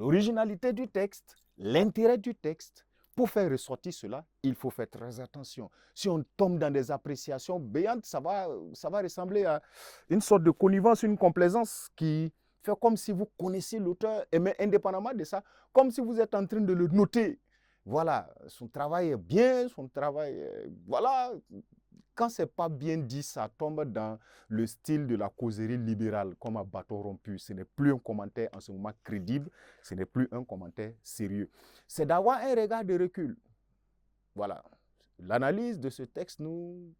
l'originalité du texte, l'intérêt du texte. Pour faire ressortir cela, il faut faire très attention. Si on tombe dans des appréciations béantes, ça va ressembler à une sorte de connivence, une complaisance qui fait comme si vous connaissiez l'auteur, mais indépendamment de ça, comme si vous êtes en train de le noter. Voilà, son travail est bien, son travail est... Voilà, quand ce n'est pas bien dit, ça tombe dans le style de la causerie libérale, comme à bâton rompu. Ce n'est plus un commentaire en ce moment crédible, ce n'est plus un commentaire sérieux. C'est d'avoir un regard de recul. Voilà. L'analyse de ce texte nous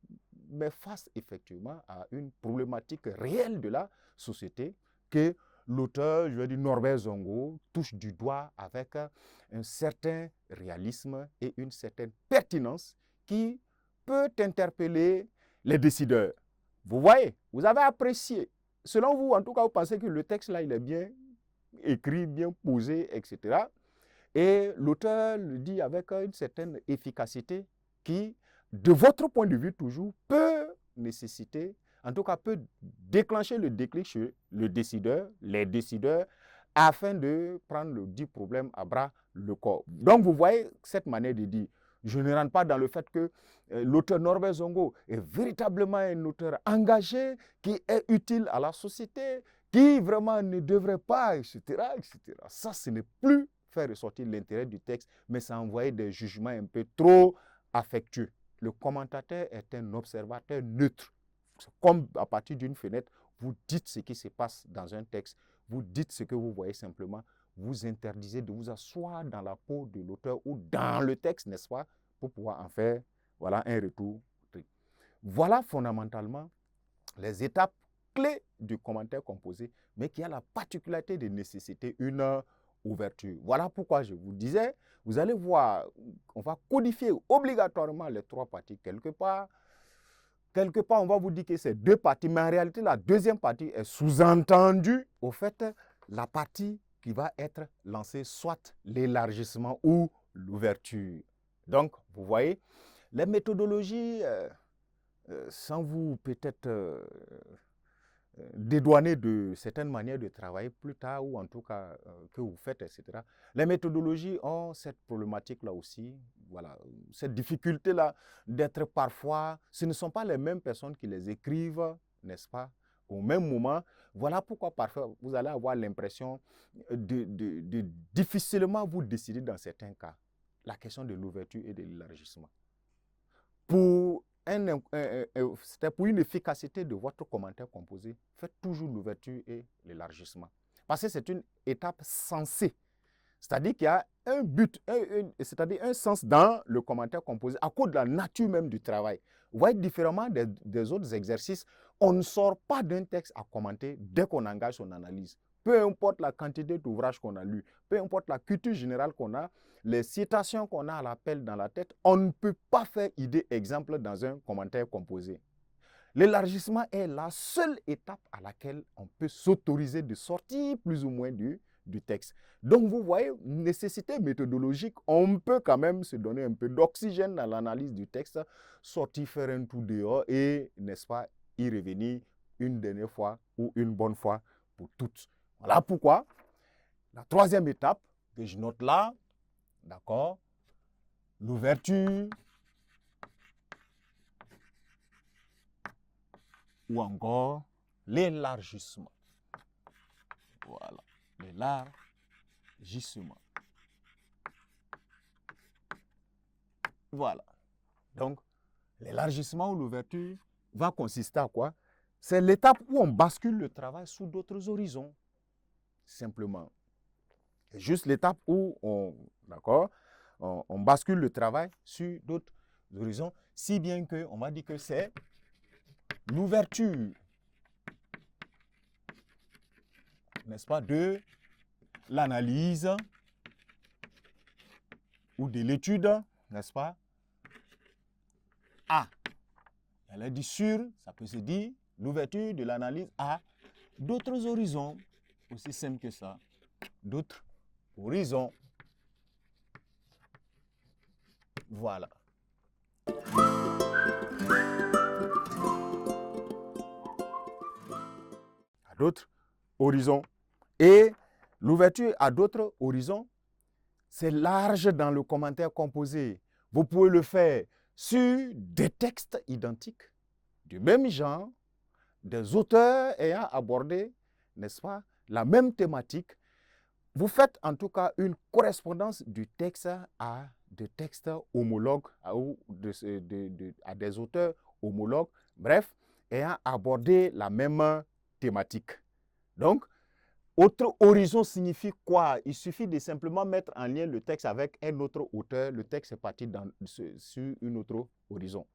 met face effectivement à une problématique réelle de la société que l'auteur, je veux dire Norbert Zongo, touche du doigt avec un certain réalisme et une certaine pertinence qui peut interpeller les décideurs. Vous voyez, vous avez apprécié. Selon vous, en tout cas, vous pensez que le texte là, il est bien écrit, bien posé, etc. Et l'auteur le dit avec une certaine efficacité qui, de votre point de vue toujours, peut nécessiter, en tout cas peut déclencher le déclic chez le décideur, les décideurs, afin de prendre le dit problème à bras le corps. Donc vous voyez cette manière de dire. Je ne rentre pas dans le fait que l'auteur Norbert Zongo est véritablement un auteur engagé, qui est utile à la société, qui vraiment ne devrait pas, etc., etc. Ça, ce n'est plus faire ressortir l'intérêt du texte, mais ça envoie des jugements un peu trop affectueux. Le commentateur est un observateur neutre. Comme à partir d'une fenêtre, vous dites ce qui se passe dans un texte, vous dites ce que vous voyez simplement, vous interdisez de vous asseoir dans la peau de l'auteur ou dans le texte, n'est-ce pas, pour pouvoir en faire voilà, un retour. Voilà fondamentalement les étapes clés du commentaire composé, mais qui a la particularité de nécessiter une ouverture. Voilà pourquoi je vous disais, vous allez voir, on va codifier obligatoirement les trois parties quelque part. Quelque part, on va vous dire que c'est deux parties, mais en réalité, la deuxième partie est sous-entendue. Au fait, la partie qui va être lancée, soit l'élargissement ou l'ouverture. Donc, vous voyez, les méthodologies, sans vous peut-être dédouaner de certaines manières de travailler plus tard, ou en tout cas que vous faites, etc. Les méthodologies ont cette problématique-là aussi, voilà, cette difficulté-là d'être parfois, ce ne sont pas les mêmes personnes qui les écrivent, n'est-ce pas, au même moment. Voilà pourquoi parfois vous allez avoir l'impression de difficilement vous décider dans certains cas. La question de l'ouverture et de l'élargissement. C'était pour une efficacité de votre commentaire composé, faites toujours l'ouverture et l'élargissement. Parce que c'est une étape sensée. C'est-à-dire qu'il y a un but, c'est-à-dire un sens dans le commentaire composé à cause de la nature même du travail. Vous voyez, différemment des autres exercices, on ne sort pas d'un texte à commenter dès qu'on engage son analyse. Peu importe la quantité d'ouvrages qu'on a lus, peu importe la culture générale qu'on a, les citations qu'on a à l'appel dans la tête, on ne peut pas faire idée exemple dans un commentaire composé. L'élargissement est la seule étape à laquelle on peut s'autoriser de sortir plus ou moins du texte. Donc vous voyez, nécessité méthodologique, on peut quand même se donner un peu d'oxygène dans l'analyse du texte, sortir faire un tour dehors et, n'est-ce pas, y revenir une dernière fois ou une bonne fois pour toutes. Voilà pourquoi la troisième étape que je note là, d'accord, l'ouverture ou encore l'élargissement. Voilà, l'élargissement. Voilà. Donc, l'élargissement ou l'ouverture va consister à quoi? C'est l'étape où on bascule le travail sous d'autres horizons. Simplement. C'est juste l'étape où on bascule le travail sur d'autres horizons, si bien qu'on va dire que c'est l'ouverture, n'est-ce pas, de l'analyse ou de l'étude, n'est-ce pas, à. Elle a dit sur, ça peut se dire, l'ouverture de l'analyse à d'autres horizons, aussi simple que ça, d'autres horizons. Voilà. À d'autres horizons. Et L'ouverture à d'autres horizons, c'est large dans le commentaire composé. Vous pouvez le faire sur des textes identiques, du même genre, des auteurs ayant abordé, n'est-ce pas, la même thématique. Vous faites en tout cas une correspondance du texte à des textes homologues, à des auteurs homologues, bref, ayant abordé la même thématique. Donc, autre horizon signifie quoi? Il suffit de simplement mettre en lien le texte avec un autre auteur. Le texte est parti sur un autre horizon.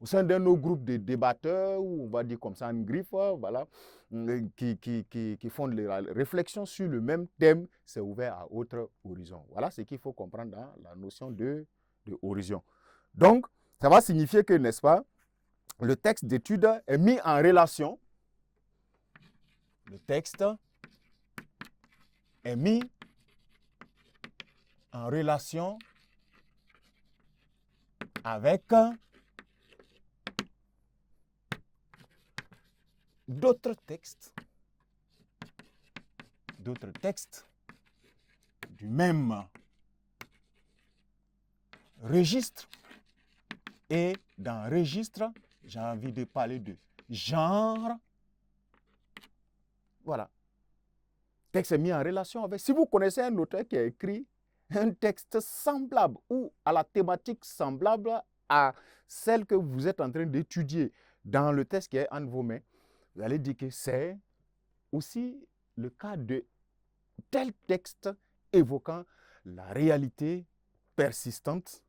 Au sein d'un autre groupe de débatteurs, ou on va dire comme ça, une griffe, voilà, qui font de la réflexion sur le même thème, c'est ouvert à autre horizon. Voilà ce qu'il faut comprendre dans la notion de horizon. Donc, ça va signifier que, n'est-ce pas, le texte d'étude est mis en relation. Le texte est mis en relation avec d'autres textes du même registre. Et dans registre, j'ai envie de parler de genre. Voilà. Texte est mis en relation avec. Si vous connaissez un auteur qui a écrit un texte semblable ou à la thématique semblable à celle que vous êtes en train d'étudier dans le texte qui est entre vos mains, vous allez dire que c'est aussi le cas de tel texte évoquant la réalité persistante,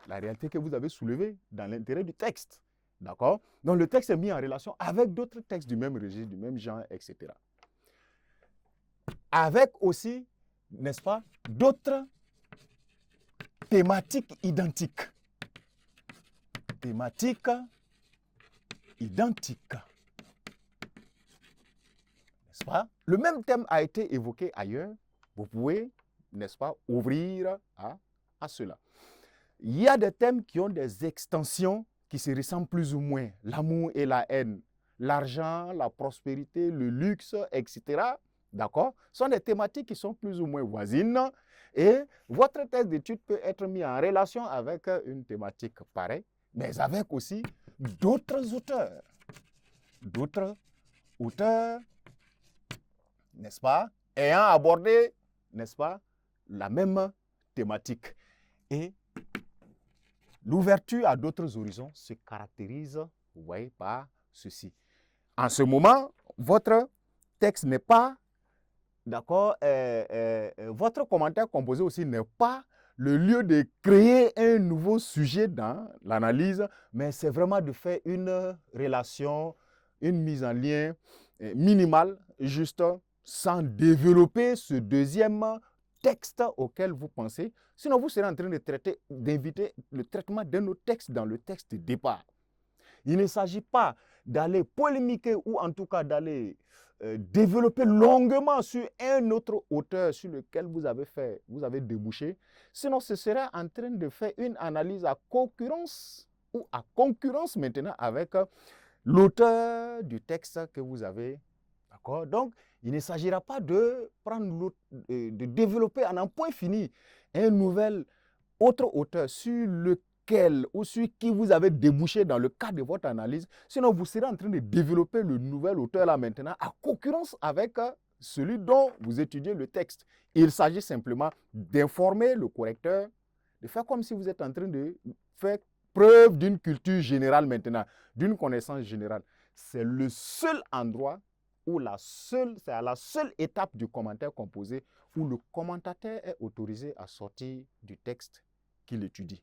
la réalité que vous avez soulevée dans l'intérêt du texte. D'accord? Donc le texte est mis en relation avec d'autres textes du même registre, du même genre, etc. Avec aussi, n'est-ce pas, d'autres thématiques identiques. Thématiques identiques. N'est-ce pas? Le même thème a été évoqué ailleurs. Vous pouvez, n'est-ce pas, ouvrir à cela. Il y a des thèmes qui ont des extensions qui se ressemblent plus ou moins. L'amour et la haine, l'argent, la prospérité, le luxe, etc. D'accord? Ce sont des thématiques qui sont plus ou moins voisines. Et votre thèse d'étude peut être mis en relation avec une thématique pareille, mais avec aussi d'autres auteurs. D'autres auteurs, n'est-ce pas, ayant abordé, n'est-ce pas, la même thématique. Et l'ouverture à d'autres horizons se caractérise, vous voyez, par ceci. En ce moment, votre texte n'est pas, d'accord, votre commentaire composé aussi n'est pas le lieu de créer un nouveau sujet dans l'analyse, mais c'est vraiment de faire une relation, une mise en lien minimale, juste sans développer ce deuxième texte auquel vous pensez. Sinon, vous serez en train d'inviter le traitement d'un autre texte dans le texte de départ. Il ne s'agit pas d'aller polémiquer ou en tout cas d'aller développer longuement sur un autre auteur sur lequel vous avez débouché. Sinon, ce serait en train de faire une analyse à concurrence ou à concurrence maintenant avec l'auteur du texte que vous avez. D'accord? Donc, il ne s'agira pas de prendre de développer en un point fini un nouvel autre auteur sur lequel ou sur qui vous avez débouché dans le cadre de votre analyse. Sinon, vous serez en train de développer le nouvel auteur là maintenant à concurrence avec celui dont vous étudiez le texte. Il s'agit simplement d'informer le correcteur, de faire comme si vous êtes en train de faire preuve d'une culture générale maintenant, d'une connaissance générale. C'est le seul endroit où c'est à la seule étape du commentaire composé où le commentateur est autorisé à sortir du texte qu'il étudie.